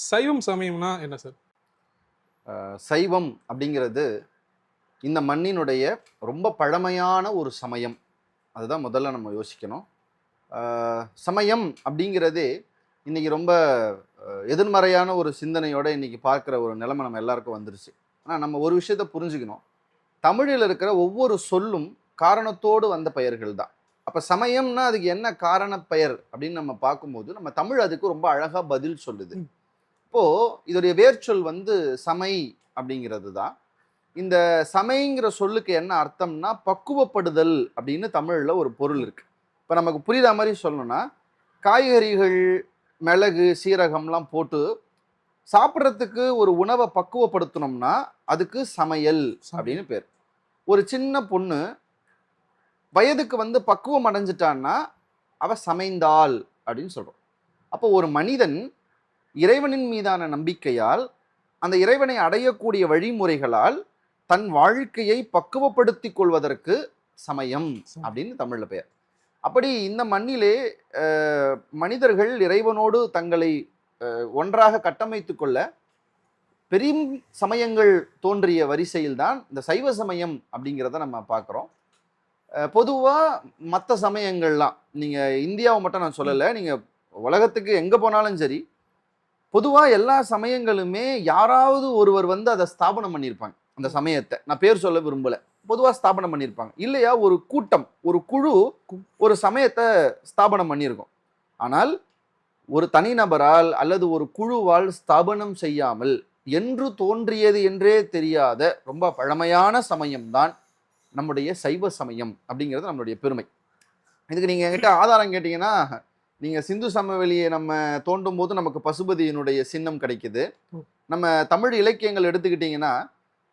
சைவம் சமயம்னா என்ன சார்? சைவம் அப்படிங்கிறது இந்த மண்ணினுடைய ரொம்ப பழமையான ஒரு சமயம். அதுதான் முதல்ல நம்ம யோசிக்கணும். சமயம் அப்படிங்கிறதே இன்னைக்கு ரொம்ப எதிர்மறையான ஒரு சிந்தனையோட இன்னைக்கு பார்க்குற ஒரு நிலைமை நம்ம எல்லாருக்கும் வந்துருச்சு. ஆனால் நம்ம ஒரு விஷயத்த புரிஞ்சுக்கணும். தமிழில் இருக்கிற ஒவ்வொரு சொல்லும் காரணத்தோடு வந்த பெயர்கள் தான். அப்போ சமயம்னா அதுக்கு என்ன காரண பெயர் அப்படின்னு நம்ம பார்க்கும்போது நம்ம தமிழ் அதுக்கு ரொம்ப அழகாக பதில் சொல்லுது. இப்போது இதோடைய வேர்ச்சொல் சமை அப்படிங்கிறது தான். இந்த சமைங்கிற சொல்லுக்கு என்ன அர்த்தம்னா பக்குவப்படுதல் அப்படின்னு தமிழில் ஒரு பொருள் இருக்குது. இப்போ நமக்கு புரியுற மாதிரி சொல்லணும்னா, காய்கறிகள், மிளகு, சீரகம்லாம் போட்டு சாப்பிட்றதுக்கு ஒரு உணவை பக்குவப்படுத்தணும்னா அதுக்கு சமையல் அப்படின்னு பேர். ஒரு சின்ன பொண்ணு வயதுக்கு பக்குவம் அடைஞ்சிட்டான்னா அவ சமைந்தாள் அப்படின்னு சொல்கிறோம். அப்போ ஒரு மனிதன் இறைவனின் மீதான நம்பிக்கையால் அந்த இறைவனை அடையக்கூடிய வழிமுறைகளால் தன் வாழ்க்கையை பக்குவப்படுத்தி கொள்வதற்கு சமயம் அப்படின்னு தமிழில் பெயர். அப்படி இந்த மண்ணிலே மனிதர்கள் இறைவனோடு தங்களை ஒன்றாக கட்டமைத்து கொள்ள பெரிய சமயங்கள் தோன்றிய வரிசையில் தான் இந்த சைவ சமயம் அப்படிங்கிறத நம்ம பார்க்குறோம். பொதுவாக மற்ற சமயங்கள்லாம் நீங்கள் இந்தியாவை மட்டும் நான் சொல்லலை, நீங்கள் உலகத்துக்கு எங்கே போனாலும் சரி, பொதுவாக எல்லா சமயங்களுமே யாராவது ஒருவர் அதை ஸ்தாபனம் பண்ணியிருப்பாங்க. அந்த சமயத்தை நான் பேர் சொல்ல விரும்பலை, பொதுவாக ஸ்தாபனம் பண்ணியிருப்பாங்க. இல்லையா ஒரு கூட்டம், ஒரு குழு ஒரு சமயத்தை ஸ்தாபனம் பண்ணியிருக்கோம். ஆனால் ஒரு தனிநபரால் அல்லது ஒரு குழுவால் ஸ்தாபனம் செய்யாமல் என்று தோன்றியது என்றே தெரியாத ரொம்ப பழமையான சமயம்தான் நம்முடைய சைவ சமயம் அப்படிங்கிறது நம்மளுடைய பெருமை. இதுக்கு நீங்கள் என்கிட்ட ஆதாரம் கேட்டிங்கன்னா, நீங்கள் சிந்து சமவெளியை நம்ம தோண்டும் போது நமக்கு பசுபதியினுடைய சின்னம் கிடைக்குது. நம்ம தமிழ் இலக்கியங்கள் எடுத்துக்கிட்டிங்கன்னா,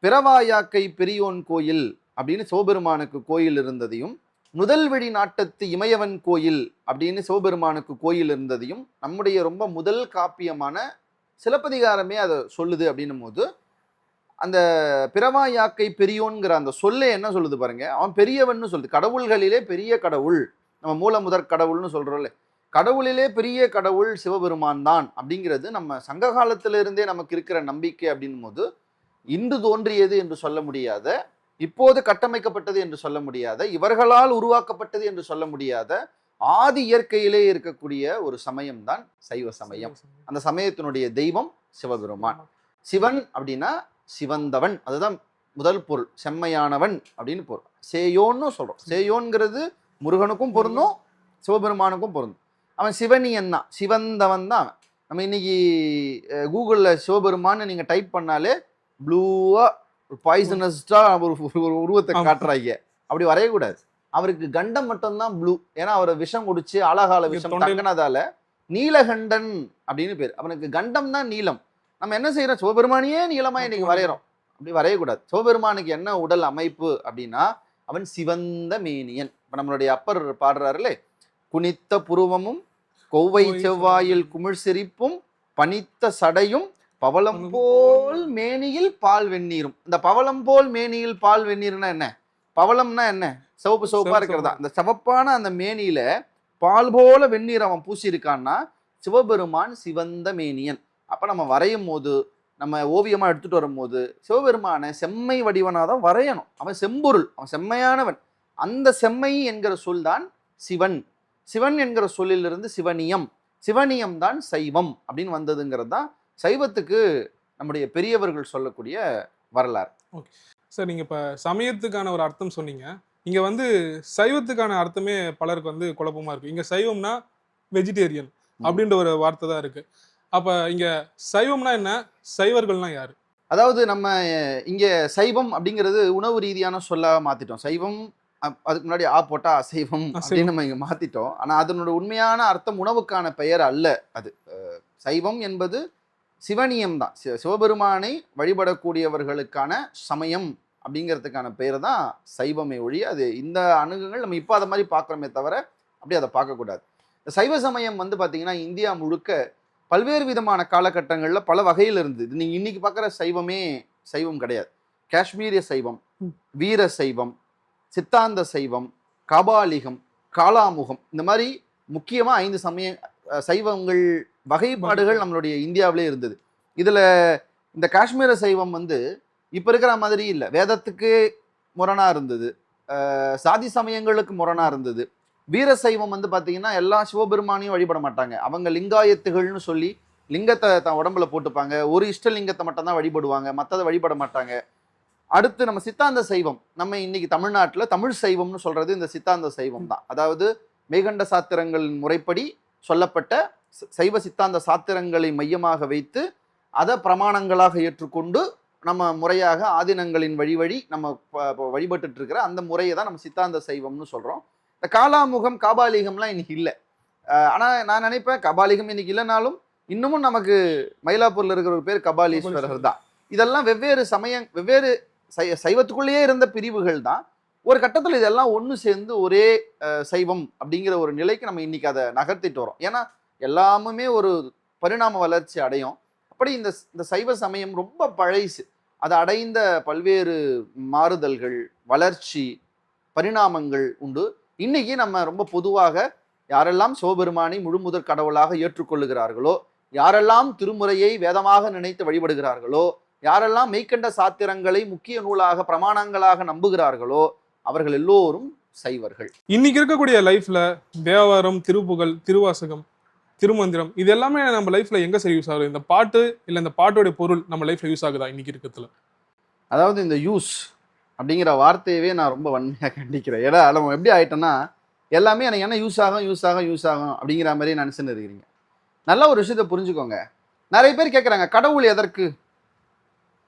பிறவாயாக்கை பெரியோன் கோயில் அப்படின்னு சிவபெருமானுக்கு கோயில் இருந்ததையும், முதல்வெளி நாட்டத்து இமயவன் கோயில் அப்படின்னு சிவபெருமானுக்கு கோயில் இருந்ததையும் நம்முடைய ரொம்ப முதல் காப்பியமான சிலப்பதிகாரமே அதை சொல்லுது. அப்படின்னும் போது அந்த பிறவாயாக்கை பெரியோன்கிற அந்த சொல்லே என்ன சொல்லுது பாருங்க, அவன் பெரியவன் சொல்லுது. கடவுள்களிலே பெரிய கடவுள், நம்ம மூல முதற் கடவுள்னு சொல்றோம்ல, கடவுளிலே பெரிய கடவுள் சிவபெருமான் தான் அப்படிங்கிறது நம்ம சங்க காலத்திலிருந்தே நமக்கு இருக்கிற நம்பிக்கை. அப்படின்னும் போது இன்று தோன்றியது என்று சொல்ல முடியாத, இப்போது கட்டமைக்கப்பட்டது என்று சொல்ல முடியாத, இவர்களால் உருவாக்கப்பட்டது என்று சொல்ல முடியாத ஆதி இயற்கையிலே இருக்கக்கூடிய ஒரு சமயம் தான் சைவ சமயம். அந்த சமயத்தினுடைய தெய்வம் சிவபெருமான். சிவன் அப்படின்னா சிவந்தவன், அதுதான் முதல் பொருள். செம்மையானவன் அப்படின்னு பொருள். சேயோன்னு சொல்றோம். சேயோன்கிறது முருகனுக்கும் பொருந்தும், சிவபெருமானுக்கும் பொருந்தும். அவன் சிவனியன் தான், சிவந்தவன் தான் அவன். நம்ம இன்னைக்கு கூகுளில் சிவபெருமான்னு நீங்கள் டைப் பண்ணாலே ப்ளூவா பாய்சனஸ்டா ஒரு உருவத்தை காட்டுறாங்க. அப்படி வரையக்கூடாது. அவருக்கு கண்டம் மட்டும்தான் ப்ளூ. ஏன்னா அவரை விஷம் குடிச்சு அழகால விஷம் தங்கினதால நீலகண்டன் அப்படின்னு பேர். அவனுக்கு கண்டம் தான் நீலம். நம்ம என்ன செய்யறோம், சிவபெருமானியே நீளமா இன்னைக்கு வரைகிறோம். அப்படி வரையக்கூடாது. சிவபெருமானுக்கு என்ன உடல் அமைப்பு அப்படின்னா அவன் சிவந்த மேனியன். இப்ப நம்மளுடைய அப்பர் பாடுறாருலே, குனித்த புருவமும் கொவ்வை செவ்வாயில் குமிழ் சிரிப்பும் பனித்த சடையும் பவளம் போல் மேனியில் பால் வெந்நீரும். இந்த பவளம் போல் மேனியில் பால் வெந்நீர்னா என்ன? பவளம்னா என்ன? சிவப்பு சிவப்பா இருக்கிறதா. அந்த சிவப்பான அந்த மேனியில பால் போல வெந்நீர் அவன் பூசி இருக்கான்னா சிவபெருமான் சிவந்த மேனியன். அப்ப நம்ம வரையும் போது, நம்ம ஓவியமா எடுத்துட்டு வரும்போது சிவபெருமான செம்மை வடிவனாதான் வரையணும். அவன் செம்பொருள், அவன் செம்மையானவன். அந்த செம்மை என்கிற சொல் தான் சிவன். சிவன் என்கிற சொல்லிலிருந்து சிவனியம், சிவனியம் தான் சைவம் அப்படின்னு வந்ததுங்கிறது தான் சைவத்துக்கு நம்முடைய பெரியவர்கள் சொல்லக்கூடிய வரலாறு. ஓகே சார், நீங்கள் இப்போ சமயத்துக்கான ஒரு அர்த்தம் சொன்னீங்க. இங்கே சைவத்துக்கான அர்த்தமே பலருக்கு குழப்பமா இருக்கு. இங்கே சைவம்னா வெஜிடேரியன் அப்படின்ற ஒரு வார்த்தை தான் இருக்கு. அப்போ இங்கே சைவம்னா என்ன, சைவர்கள்னா யாரு? அதாவது நம்ம இங்கே சைவம் அப்படிங்கிறது உணவு ரீதியான சொல்ல மாத்திட்டோம். சைவம் அதுக்கு முன்னாடி ஆ போட்டா அசைவம் அப்படின்னு நம்ம இங்கே மாத்திட்டோம். ஆனால் அதனோட உண்மையான அர்த்தம் உணவுக்கான பெயர் அல்ல. அது சைவம் என்பது சிவனியம் தான். சிவபெருமானை வழிபடக்கூடியவர்களுக்கான சமயம் அப்படிங்கிறதுக்கான பெயர் தான் சைவமே ஒழி. அது இந்த அணுகுகள் நம்ம இப்போ அதை மாதிரி பார்க்குறோமே தவிர அப்படி அதை பார்க்கக்கூடாது. இந்த சைவ சமயம் பார்த்தீங்கன்னா இந்தியா முழுக்க பல்வேறு விதமான காலகட்டங்களில் பல வகையில் இருந்தது. நீங்கள் இன்னைக்கு பார்க்குற சைவமே சைவம் கிடையாது. காஷ்மீரிய சைவம், வீர சைவம், சித்தாந்த சைவம், காபாலிகம், காலாமுகம், இந்த மாதிரி முக்கியமாக 5 சமய சைவங்கள் வகைப்பாடுகள் நம்மளுடைய இந்தியாவிலே இருந்தது. இதுல இந்த காஷ்மீர சைவம் வந்து இப்ப இருக்கிற மாதிரி இல்லை. வேதத்துக்கு முரணா இருந்தது, சாதி சமயங்களுக்கு முரணா இருந்தது. வீர சைவம் வந்து பாத்தீங்கன்னா எல்லா சிவபெருமானையும் வழிபட மாட்டாங்க. அவங்க லிங்காயத்துகள்னு சொல்லி லிங்கத்தை தன் உடம்புல போட்டுப்பாங்க. ஒரு இஷ்டலிங்கத்தை மட்டும் தான் வழிபடுவாங்க, மற்றதை வழிபட மாட்டாங்க. அடுத்து நம்ம சித்தாந்த சைவம், நம்ம இன்னைக்கு தமிழ்நாட்டில் தமிழ் சைவம்னு சொல்றது இந்த சித்தாந்த சைவம் தான். அதாவது மெய்கண்ட சாத்திரங்களின் முறைப்படி சொல்லப்பட்ட சைவ சித்தாந்த சாத்திரங்களை மையமாக வைத்து அதை பிரமாணங்களாக ஏற்றுக்கொண்டு நம்ம முறையாக ஆதீனங்களின் வழி நம்ம வழிபட்டு இருக்கிற அந்த முறையை தான் நம்ம சித்தாந்த சைவம்னு சொல்றோம். இந்த காலாமுகம் காபாலிகம்லாம் இன்னைக்கு இல்லை. ஆனா நான் நினைப்பேன் கபாலிகம் இன்னைக்கு இல்லைனாலும் இன்னமும் நமக்கு மயிலாப்பூர்ல இருக்கிற ஒரு பேர் கபாலீஸ்வரர் தான். இதெல்லாம் வெவ்வேறு வெவ்வேறு சைவத்துக்குள்ளேயே இருந்த பிரிவுகள் தான். ஒரு கட்டத்தில் இதெல்லாம் ஒன்று சேர்ந்து ஒரே சைவம் அப்படிங்கிற ஒரு நிலைக்கு நம்ம இன்னைக்கு அதை நகர்த்திட்டு வரோம். ஏன்னா எல்லாமுமே ஒரு பரிணாம வளர்ச்சி அடையும். அப்படி இந்த சைவ சமயம் ரொம்ப பழைசு. அது அடைந்த பல்வேறு மாறுதல்கள், வளர்ச்சி, பரிணாமங்கள் உண்டு. இன்னைக்கு நம்ம ரொம்ப பொதுவாக யாரெல்லாம் சிவபெருமானை முழுமுதற் கடவுளாக ஏற்றுக்கொள்ளுகிறார்களோ, யாரெல்லாம் திருமுறையை வேதமாக நினைத்து வழிபடுகிறார்களோ, யாரெல்லாம் மெய்கண்ட சாத்திரங்களை முக்கிய நூலாக பிரமாணங்களாக நம்புகிறார்களோ அவர்கள் எல்லோரும் சைவர்கள். இன்னைக்கு இருக்கக்கூடிய லைஃப்ல தேவாரம், திருப்புகழ், திருவாசகம், திருமந்திரம் இது எல்லாமே நம்ம லைஃப்ல எங்க சரி யூஸ் ஆகுது? இந்த பாட்டு இல்ல இந்த பாட்டோடைய பொருள் நம்ம லைஃப்ல யூஸ் ஆகுதா இன்னைக்கு இருக்கிறதுல? அதாவது இந்த யூஸ் அப்படிங்கிற வார்த்தையவே நான் ரொம்ப வன்மையாக கண்டிக்கிறேன். ஏன்னா நம்ம எப்படி ஆயிட்டோம்னா எல்லாமே எனக்கு என்ன யூஸ் ஆகும் அப்படிங்கிற மாதிரி நினைச்சுன்னு இருக்கிறீங்க. நல்ல ஒரு விஷயத்தை புரிஞ்சுக்கோங்க. நிறைய பேர் கேட்குறாங்க, கடவுள் எதற்கு?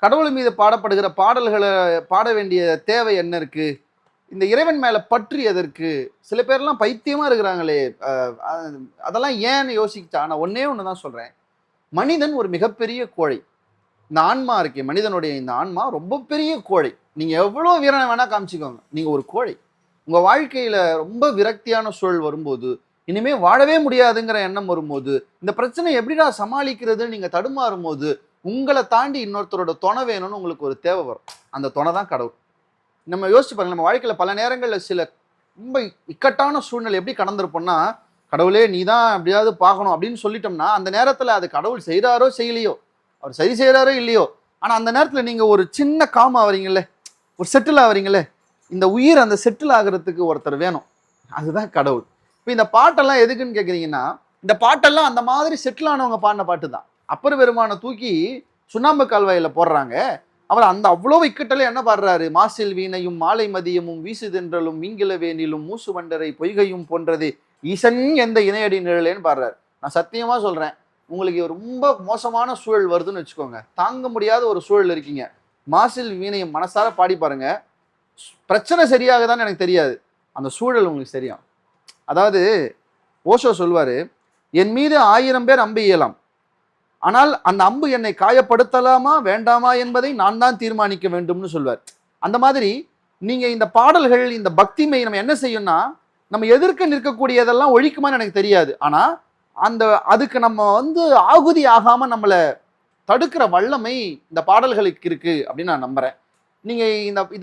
கடவுள் மீது பாடப்படுகிற பாடல்களை பாட வேண்டிய தேவை என்ன இருக்கு? இந்த இறைவன் மேல பற்று எதற்கு? சில பேர்லாம் பைத்தியமா இருக்கிறாங்களே, அதெல்லாம் ஏன்னு யோசிச்சா நான் ஒன்னே ஒண்ணுதான் சொல்றேன். மனிதன் ஒரு மிகப்பெரிய கோழை. இந்த ஆன்மா இருக்கே, மனிதனுடைய இந்த ஆன்மா ரொம்ப பெரிய கோழை. நீங்க எவ்வளவு வீரனை வேணா காமிச்சுக்கோங்க, நீங்க ஒரு கோழை. உங்க வாழ்க்கையில ரொம்ப விரக்தியான சூழல் வரும்போது, இனிமே வாழவே முடியாதுங்கிற எண்ணம் வரும்போது, இந்த பிரச்சனை எப்படிடா சமாளிக்கிறதுன்னு நீங்க தடுமாறும் போது, உங்களை தாண்டி இன்னொருத்தரோட துணை வேணும்னு உங்களுக்கு ஒரு தேவை வரும். அந்த துணை தான் கடவுள். நம்ம யோசிச்சு பாருங்க, நம்ம வாழ்க்கையில பல நேரங்களில் சில ரொம்ப இக்கட்டான சூழ்நிலை எப்படி கடந்திருப்போம்னா, கடவுளே நீ தான் எப்படியாவது பார்க்கணும் அப்படின்னு சொல்லிட்டோம்னா, அந்த நேரத்துல அது கடவுள் செய்கிறாரோ செய்யலையோ, அவர் சரி செய்கிறாரோ இல்லையோ, ஆனா அந்த நேரத்துல நீங்க ஒரு சின்ன காம் ஆவறீங்கல்ல, ஒரு செட்டில் ஆவறீங்கல்ல, இந்த உயிர் அந்த செட்டில் ஆகிறதுக்கு ஒருத்தர் வேணும். அதுதான் கடவுள். இப்போ இந்த பாட்டெல்லாம் எதுக்குன்னு கேட்குறீங்கன்னா, இந்த பாட்டெல்லாம் அந்த மாதிரி செட்டில் ஆனவங்க பாடின பாட்டு தான். அப்பர் பெருமானை தூக்கி சுண்ணாம்பு கால்வாயில போடுறாங்க. அவர் அந்த அவ்வளோ இக்கட்டல என்ன பாடுறாரு? மாசில் வீணையும் மாலை மதியமும் வீசுதென்றலும் மீங்கில வேனிலும் மூசு வண்டரை பொய்கையும் போன்றது ஈசன் எந்த இணையடி நிழலேன்னு பாடுறாரு. நான் சத்தியமா சொல்றேன், உங்களுக்கு ரொம்ப மோசமான சூழல் வருதுன்னு வச்சுக்கோங்க, தாங்க முடியாத ஒரு சூழல் இருக்கீங்க, மாசில் வீணையும் மனசார பாடி பாருங்க, பிரச்சனை சரியாகுதான்னு எனக்கு தெரியாது, அந்த சூழல் உங்களுக்கு சரியா. அதாவது ஓஷோ சொல்வாரு, என் மீது 1000 பேர் அம்பு எய்யலாம், ஆனால் அந்த அம்பு என்னை காயப்படுத்தலாமா வேண்டாமா என்பதை நான் தான் தீர்மானிக்க வேண்டும்னு சொல்வார். அந்த மாதிரி நீங்க இந்த பாடல்கள், இந்த பக்திமை நம்ம என்ன செய்யும்னா, நம்ம எதிர்க்க நிற்கக்கூடியதெல்லாம் ஒழிக்குமான்னு எனக்கு தெரியாது, ஆனா அதுக்கு நம்ம ஆகுதி ஆகாம நம்மளை தடுக்கிற வல்லமை இந்த பாடல்களுக்கு இருக்கு அப்படின்னு நான் நம்புறேன். நீங்க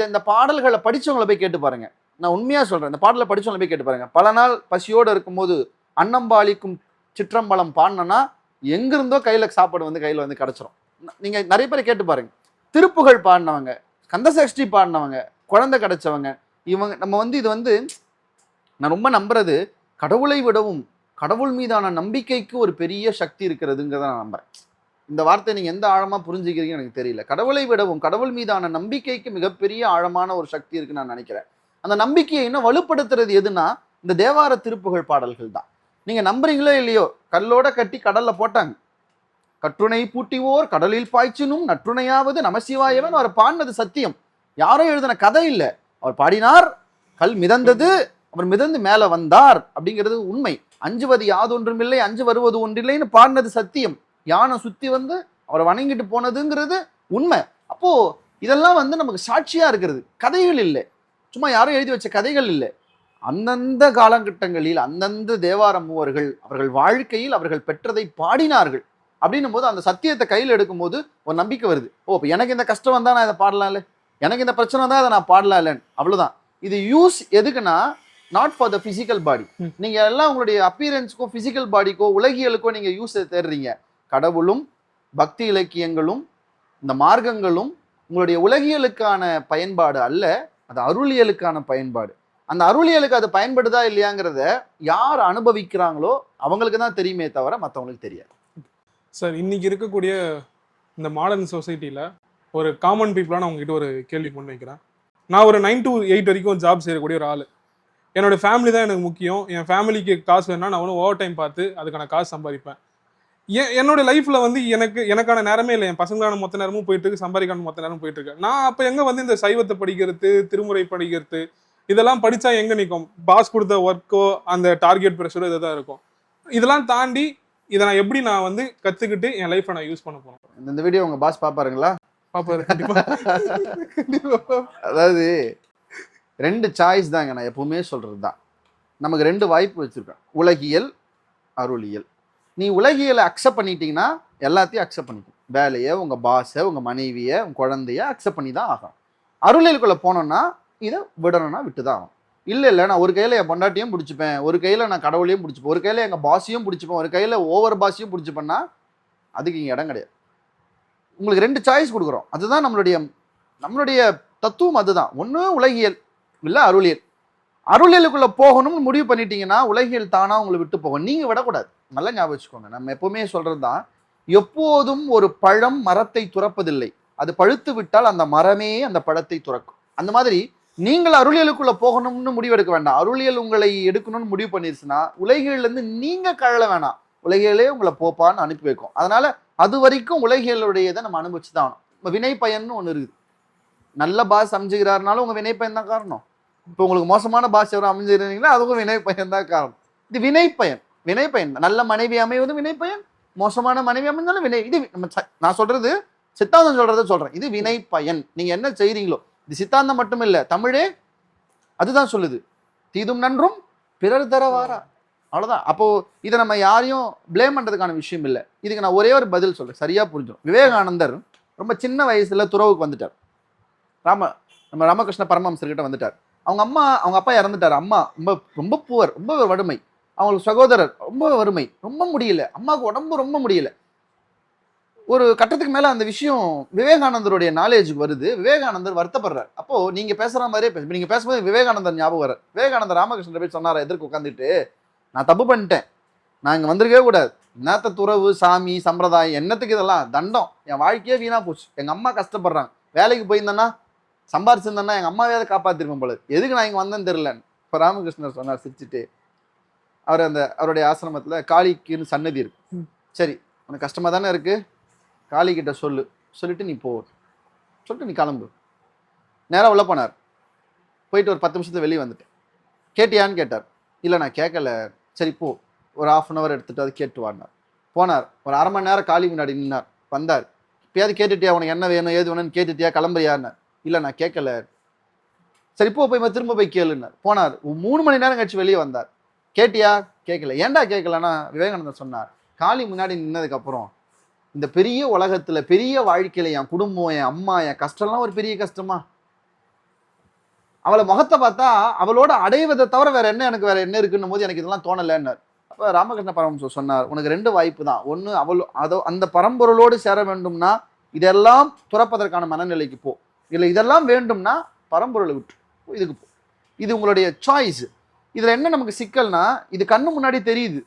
இந்த பாடல்களை படிச்சவங்களை போய் கேட்டு பாருங்க. நான் உண்மையா சொல்றேன், இந்த பாடலை படிச்சவங்களை போய் கேட்டு பாருங்க. பல நாள் பசியோடு இருக்கும்போது அன்னம்பாளிக்கும் சிற்றம்பலம் பாடினா எங்கிருந்தோ கையில சாப்பாடு கையில கிடைச்சிரும். நீங்க நிறைய பேரை கேட்டு பாருங்க. திருப்புகழ் பாடினவங்க, கந்தசஷ்டி பாடினவங்க, குழந்தை கிடைச்சவங்க, இவங்க நம்ம இது நான் ரொம்ப நம்புறது, கடவுளை விடவும் கடவுள் மீதான நம்பிக்கைக்கு ஒரு பெரிய சக்தி இருக்கிறதுங்கிறத நான் நம்புறேன். இந்த வார்த்தை நீங்க எந்த ஆழமா புரிஞ்சுக்கிறீங்க எனக்கு தெரியல. கடவுளை விடவும் கடவுள் மீதான நம்பிக்கைக்கு மிகப்பெரிய ஆழமான ஒரு சக்தி இருக்குன்னு நான் நினைக்கிறேன். அந்த நம்பிக்கையை இன்னும் வலுப்படுத்துறது எதுனா இந்த தேவார திருப்புகழ் பாடல்கள் தான். நீங்க நம்புறீங்களோ இல்லையோ, கல்லோட கட்டி கடல்ல போட்டாங்க. கற்றுணை பூட்டிவோர் கடலில் பாய்ச்சினும் நற்றுணையாவது நமசிவாயவன் அவர் பாடினது சத்தியம். யாரோ எழுதின கதை இல்லை. அவர் பாடினார், கல் மிதந்தது, அவர் மிதந்து மேல வந்தார் அப்படிங்கிறது உண்மை. அஞ்சுவது யாதொன்றுமில்லை அஞ்சு வருவது ஒன்றில்லைன்னு பாடினது சத்தியம். யானை சுத்தி அவரை வணங்கிட்டு போனதுங்கிறது உண்மை. அப்போ இதெல்லாம் நமக்கு சாட்சியா இருக்கிறது, கதைகள் இல்லை, சும்மா யாரும் எழுதி வச்ச கதைகள் இல்லை. அந்தந்த காலகட்டங்களில் அந்தந்த தேவார மூவர்கள் அவர்கள் வாழ்க்கையில் அவர்கள் பெற்றதை பாடினார்கள். அப்படின்னும் போது அந்த சத்தியத்தை கையில் எடுக்கும் போது ஒரு நம்பிக்கை வருது. ஓ, இப்போ எனக்கு இந்த கஷ்டம் வந்தா நான் இதை பாடலாம் இல்லை, எனக்கு இந்த பிரச்சனை வந்தா அதை நான் பாடலாம் இல்லைன்னு, அவ்வளவுதான். இது யூஸ் எதுக்குன்னா, not for the physical body. நீங்க எல்லாம் உங்களுடைய அப்பியரன்ஸ்க்கோ பிசிக்கல் பாடிக்கோ உலகியலுக்கோ நீங்க யூஸ் தேடுறீங்க. கடவுளும் பக்தி இலக்கியங்களும் இந்த மார்க்கங்களும் உங்களுடைய உலகியலுக்கான பயன்பாடு அல்ல, அது அருளியலுக்கான பயன்பாடு. அந்த அருளியலுக்கு அது பயன்படுதா இல்லையாங்கிறத யார் அனுபவிக்கிறாங்களோ அவங்களுக்கு தான் தெரியுமே தவிர மற்றவங்களுக்கு தெரியாது. சார், இன்னைக்கு இருக்கக்கூடிய இந்த மாடர்ன் சொசைட்டியில் ஒரு காமன் பீப்புளாக நான் உங்ககிட்ட ஒரு கேள்வி முன் வைக்கிறேன். நான் ஒரு 9 to 8 வரைக்கும் ஜாப் செய்யக்கூடிய ஒரு ஆள். என்னோட ஃபேமிலி தான் எனக்கு முக்கியம். என் ஃபேமிலிக்கு காசு வேணும்னா நான் ஒன்றும் ஓவர் டைம் பார்த்து அதுக்கான காசு சம்பாதிப்பேன். என்னோட லைஃப்பில் வந்து எனக்கான நேரமே இல்லை. என் பசங்களான மொத்த நேரமும் போயிட்டு இருக்கு, சம்பாதிக்கான மொத்த நேரமும் போயிட்டு இருக்கு. நான் அப்போ எங்கே வந்து இந்த சைவத்தை படிக்கிறது, திருமுறை படிக்கிறது, இதெல்லாம் படித்தா எங்கே நிற்கும்? பாஸ் கொடுத்த ஒர்க்கோ அந்த டார்கெட் ப்ரெஷரோ இதை தான் இருக்கும். இதெல்லாம் தாண்டி இதை நான் எப்படி நான் வந்து கற்றுக்கிட்டு என் லைஃப்பை நான் யூஸ் பண்ண போகிறேன்? இந்த வீடியோ உங்கள் பாஸ் பார்ப்பாருங்களா? பார்ப்பாரு கண்டிப்பாக. அதாவது 2 சாய்ஸ் தாங்க. நான் எப்பவுமே சொல்கிறது தான், நமக்கு 2 வாய்ப்பு வச்சுருக்கேன், உலகியல் அருளியல். நீ உலகியலை அக்செப்ட் பண்ணிட்டீங்கன்னா எல்லாத்தையும் அக்செப்ட் பண்ணிக்கணும். வேலையை, உங்கள் பாஸை, உங்கள் மனைவியை, உங்கள் குழந்தைய அக்செப்ட் பண்ணி தான் ஆகும். அருளியலுக்குள்ளே போனோன்னா இதை விடணும்னா விட்டு தான் ஆகும். இல்லை நான் ஒரு கையில் என் பொண்டாட்டியும் பிடிச்சிப்பேன், ஒரு கையில் நான் கடவுளையும் பிடிச்சிப்பேன், ஒரு கையில் எங்கள் பாஸையும் பிடிச்சிப்பேன், ஒரு கையில் ஓவர் பாஸையும் பிடிச்சிப்பேன்னா அதுக்கு இங்கே இடம் கிடையாது. உங்களுக்கு 2 சாய்ஸ் கொடுக்குறோம். அதுதான் நம்மளுடைய தத்துவம். அதுதான், ஒன்று உலகியல் இல்லை அருளியல். அருளியலுக்குள்ளே போகணும்னு முடிவு பண்ணிட்டீங்கன்னா உலகியல் தானா உங்களை விட்டு போகும், நீங்கள் விடக்கூடாது. நல்லா ஞாபகம் வச்சுக்கோங்க. நம்ம எப்பவுமே சொல்கிறது தான், எப்போதும் ஒரு பழம் மரத்தை துறப்பதில்லை, அது பழுத்து விட்டால் அந்த மரமே அந்த பழத்தை துறக்கும். அந்த மாதிரி நீங்கள் அருளியலுக்குள்ளே போகணும்னு முடிவெடுக்க வேண்டாம். அருளியல் உங்களை எடுக்கணும்னு முடிவு பண்ணிருச்சுன்னா உலகியல்லேருந்து நீங்கள் கழல வேணாம், உலகியலே உங்களை போப்பான்னு அனுப்பி வைக்கும். அதனால அது வரைக்கும் உலகியலுடையதை நம்ம அனுபவிச்சு தான் ஆகணும். வினை பயன்னு ஒன்று இருக்குது. நல்ல பாஸ் அமைஞ்சுகிறாருனாலும் உங்கள் வினை பயன் தான் காரணம். இப்போ உங்களுக்கு மோசமான பாஸ் எவரும் அமைஞ்சிருந்தீங்கன்னா அதுக்கும் வினை பயன் தான் காரணம். இது வினை பயன். நல்ல மனைவி அமைவது வினை பயன், மோசமான மனைவி அமைந்தாலும் வினை. இது நான் சொல்றது சித்தாந்தம் சொல்றேன். இது வினை பயன். நீங்க என்ன செய்றீங்களோ, இது சித்தாந்தம் மட்டும் இல்லை, தமிழே அதுதான் சொல்லுது. தீதும் நன்றும் பிறர் தரவாரா, அவ்வளவுதான். அப்போ இதை நம்ம யாரையும் பிளேம் பண்றதுக்கான விஷயம் இல்லை. இதுக்கு நான் ஒரே ஒரு பதில் சொல்றேன், சரியா புரிஞ்சிடும். விவேகானந்தர் ரொம்ப சின்ன வயசுல துறவுக்கு வந்துட்டார். நம்ம ராமகிருஷ்ண பரமஹம்சர் கிட்ட வந்துட்டார். அவங்க அப்பா இறந்துட்டார். அம்மா ரொம்ப புவர், ரொம்ப வறுமை. அவங்களுக்கு சகோதரர் ரொம்ப வறுமை, ரொம்ப முடியல. அம்மாவுக்கு உடம்பு ரொம்ப முடியல. ஒரு கட்டத்துக்கு மேல அந்த விஷயம் விவேகானந்தருடைய நாலேஜுக்கு வருது. விவேகானந்தர் வருத்தப்படுறார். அப்போ நீங்க பேசுற மாதிரியே நீங்க பேசும்போது விவேகானந்தர் ஞாபகம் வர்றார். விவேகானந்தர் ராமகிருஷ்ணன் போய் சொன்னாரா, எதிர்க்கு உட்காந்துட்டு, நான் தப்பு பண்ணிட்டேன், நான் இங்க வந்திருக்கவே கூடாது, என்னத்த துறவு, சாமி, சம்பிரதாயம், என்னத்துக்கு இதெல்லாம், தண்டம், என் வாழ்க்கையே வீணா போச்சு, எங்க அம்மா கஷ்டப்படுறாங்க, வேலைக்கு போயிருந்தேன்னா சம்பாரிச்சிருந்தேன்னா எங்க அம்மாவையாவது காப்பாத்திருப்பேன் போல, எதுக்கு நான் இங்க வந்தேன்னு தெரியலன்னு. இப்போ ராமகிருஷ்ணர் சொன்னார் சிரிச்சுட்டு, அவருடைய ஆசிரமத்துல காளிக்குன்னு சன்னதி இருக்கு. சரி, உனக்கு கஷ்டமா தானே இருக்கு, காளிகிட்ட சொல்லிட்டு நீ சொல்லிட்டு நீ கிளம்பு. நேராக உள்ள போனார். போயிட்டு ஒரு 10 நிமிஷத்துல வெளியே வந்துட்டேன். கேட்டியான்னு கேட்டார். இல்லை நான் கேட்கல. சரி போ, ஒரு 1/2 hour எடுத்துட்டு அது கேட்டு வாடினார். போனார். ஒரு 1/2 மணி நேரம் காளி முன்னாடி நின்னார். வந்தார். இப்பயாவது கேட்டுட்டியா, உனக்கு என்ன வேணும் ஏது வேணும்னு கேட்டுட்டியா, கிளம்புறியான்னு. இல்லை நான் கேட்கல. சரி போய் திரும்ப போய் கேளுன்னார். போனார். 3 மணி நேரம் கழிச்சு வெளியே வந்தார். கேட்டியா? கேட்கல. ஏன்டா கேட்கலன்னா விவேகானந்தர் சொன்னார், காளி முன்னாடி நின்னதுக்கு அப்புறம் இந்த பெரிய உலகத்துல பெரிய வாழ்க்கையில என் குடும்பம், என் அம்மா, என் கஷ்டம்லாம் ஒரு பெரிய கஷ்டமா, அவளை முகத்தை பார்த்தா அவளோட அடைவதை தவிர வேற என்ன இருக்குன்னும் போது எனக்கு இதெல்லாம் தோணலைன்னார். அப்ப ராமகிருஷ்ண பரமஹம்சர் சொன்னார், உனக்கு 2 வாய்ப்பு தான். ஒன்று அந்த பரம்பொருளோடு சேர வேண்டும்னா இதெல்லாம் துறப்பதற்கான மனநிலைக்கு போ, இல்லை இதெல்லாம் வேண்டும்னா பரம்பொருளை விட்டு இதுக்கு போ. இது உங்களுடைய சாய்ஸ். இதுல என்ன நமக்கு சிக்கல்னா, இது கண்ணு முன்னாடி தெரியுது,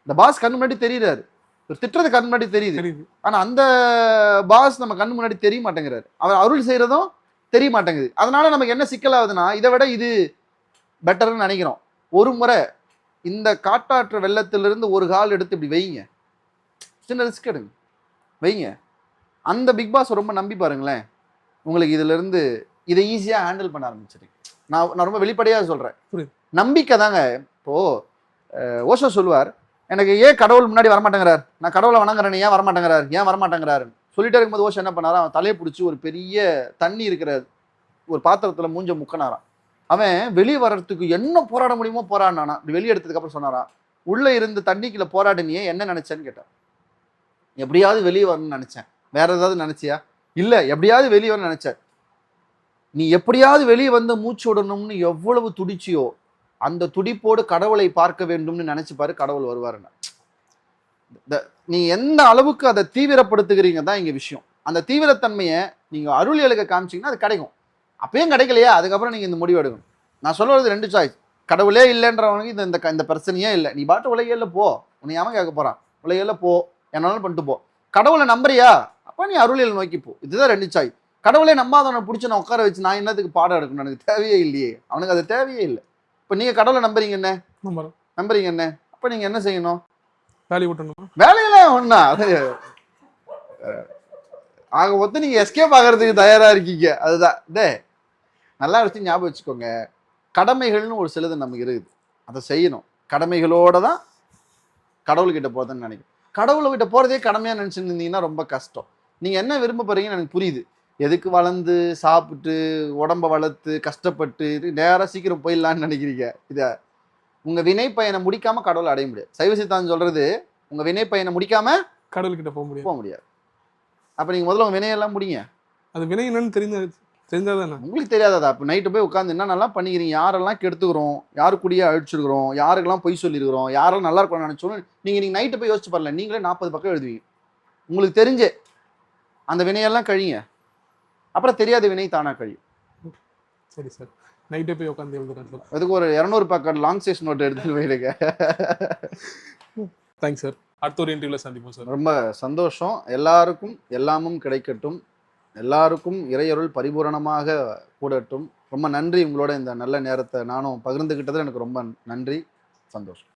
இந்த பாஸ் கண்ணு முன்னாடி தெரியுறாரு, திட்டுறது கண்ணு முன்னாடி தெரியுது. ஆனா அந்த பாஸ் நம்ம கண்ணு முன்னாடி தெரிய மாட்டேங்கிறாரு, அவர் அருள் செய்யறதும் தெரிய மாட்டேங்குது. அதனால நமக்கு என்ன சிக்கல் ஆகுதுன்னா, இதை விட இது பெட்டர்னு நினைக்கிறோம். ஒரு முறை இந்த காட்டாற்று வெள்ளத்திலிருந்து ஒரு கால் எடுத்து இப்படி வைங்க, சின்ன ரிஸ்க் எடுங்க, வைங்க. அந்த பிக் பாஸ் ரொம்ப நம்பி பாருங்களேன், உங்களுக்கு இதுல இருந்து இதை ஈஸியா ஹேண்டில் பண்ண ஆரம்பிச்சிருங்க. நான் ரொம்ப வெளிப்படையாக சொல்றேன், நம்பிக்கை தாங்க. இப்போ ஓஷோ சொல்லுவார், எனக்கு ஏன் கடவுள் முன்னாடி வரமாட்டேங்கிறார், நான் கடவுளை வணங்குறேன், ஏன் வரமாட்டேங்கிறாரு சொல்லிட்டே இருக்கும்போது ஓஷோ என்ன பண்ணாரா, அவன் தலையை பிடிச்சி ஒரு பெரிய தண்ணி இருக்கிற ஒரு பாத்திரத்துல மூஞ்ச முக்கனாரான். அவன் வெளியே வர்றதுக்கு என்ன போராட முடியுமோ போராடினானா. இப்படி வெளியே எடுத்ததுக்கு அப்புறம் சொன்னாரா, உள்ள இருந்து தண்ணிக்குள்ள போராடினியே என்ன நினைச்சேன்னு கேட்டார். எப்படியாவது வெளியே வரணும்னு நினைச்சேன். வேற ஏதாவது நினைச்சியா? இல்ல, எப்படியாவது வெளியே வரணும்னு நினைச்சேன். நீ எப்படியாவது வெளியே வந்து மூச்சு விடணும்னு எவ்வளவு துடிச்சியோ அந்த துடிப்போடு கடவுளை பார்க்க வேண்டும்னு நினைச்சு பாரு, கடவுள் வருவாருன்னு. நீ எந்த அளவுக்கு அதை தீவிரப்படுத்துகிறீங்க தான் இங்க விஷயம். அந்த தீவிரத்தன்மையை நீங்க அருளியலுக்கு காமிச்சீங்கன்னா அது கிடைக்கும். அப்பயும் கிடைக்கலையா, அதுக்கப்புறம் நீங்க இந்த முடிவு எடுக்கணும். நான் சொல்றது 2 சாய்ஸ். கடவுளே இல்லைன்றவனுக்கு இந்த இந்த பிரச்சனையே இல்லை. நீ பாட்டு உலகியல்ல போ, உன்னை எவன் கேட்க போறான்? உலகியல்ல போ, என்னாலும் பண்ணிட்டு போ. கடவுளை நம்புறியா, அப்ப நீ அருளியல் நோக்கி போ. இதுதான் 2 சாய்ஸ். கடவுளே நம்பாதவனை பிடிச்சி நான் உட்கார வச்சு நான் என்னத்துக்கு பாடம் எடுக்கணும்? எனக்கு தேவையே இல்லையே, அவனுக்கு அது தேவையே இல்லை. இப்போ நீங்க கடவுளை நம்புறீங்க என்ன, நம்புறீங்க என்ன, அப்ப நீங்க என்ன செய்யணும்? வேலையை விட்டணும். வேலையெல்லாம் ஒண்ணா அது ஆக மொத்தம் நீங்க எஸ்கேப் ஆகிறதுக்கு தயாரா இருக்கீங்க. அதுதான் நல்லா வச்சு ஞாபகம் வச்சுக்கோங்க. கடமைகள்னு ஒரு சிலது நமக்கு இருக்குது, அதை செய்யணும். கடமைகளோட தான் கடவுள்கிட்ட போறதுன்னு நினைக்கிறேன். கடவுளை கிட்ட போறதே கடமையா நினைச்சுட்டு இருந்தீங்கன்னா ரொம்ப கஷ்டம். நீங்க என்ன விரும்ப போறீங்கன்னு எனக்கு புரியுது. எதுக்கு வளர்ந்து சாப்பிட்டு உடம்ப வளர்த்து கஷ்டப்பட்டு நேரம் சீக்கிரம் போயிடலான்னு நினைக்கிறீங்க. இதை உங்க வினை பயனை முடிக்காம கடவுளை அடைய முடியாது. சைவ சித்தாந்தம் சொல்றது உங்க வினை பயனை முடிக்காம கடவுள்கிட்ட போக முடியாது. அப்ப நீங்க முதல்ல உங்க வினையெல்லாம் முடிங்க. அது வினை என்னன்னு தெரிஞ்சாதானே. உங்களுக்கு தெரியாதா? அப்ப நைட்டு போய் உட்காந்து என்னென்னலாம் பண்ணிக்கிறீங்க, யாரெல்லாம் கெடுத்துக்கிறோம், யாரு கூடிய அழிச்சிருக்கிறோம், யாருக்கெல்லாம் பொய் சொல்லியிருக்கிறோம், யாரெல்லாம் நல்லா இருக்கணும்னு நினைச்சோம். நீங்க நைட்டு போய் யோசிச்சு பாருங்க, நீங்களே 40 பக்கம் எழுதுவீங்க. உங்களுக்கு தெரிஞ்சே அந்த வினையெல்லாம் கழிங்க, அப்புறம் தெரியாத வினை தானா கழியும். சரி சார், நைட்டே போய் உட்காந்து எழுதுறேன் சார். அதுக்கு ஒரு 200 பக்கம் லாங் சைஸ் நோட் எடுத்து போயிருக்க. Thanks sir. அடுத்த ஒரு இன்டர்வியூல சந்திப்போம் சார். ரொம்ப சந்தோஷம். எல்லாருக்கும் எல்லாமும் கிடைக்கட்டும், எல்லாருக்கும் இறையருள் பரிபூரணமாக கூடட்டும். ரொம்ப நன்றி. உங்களோட இந்த நல்ல நேரத்தை நானும் பகிர்ந்துகிட்டது எனக்கு ரொம்ப நன்றி, சந்தோஷம்.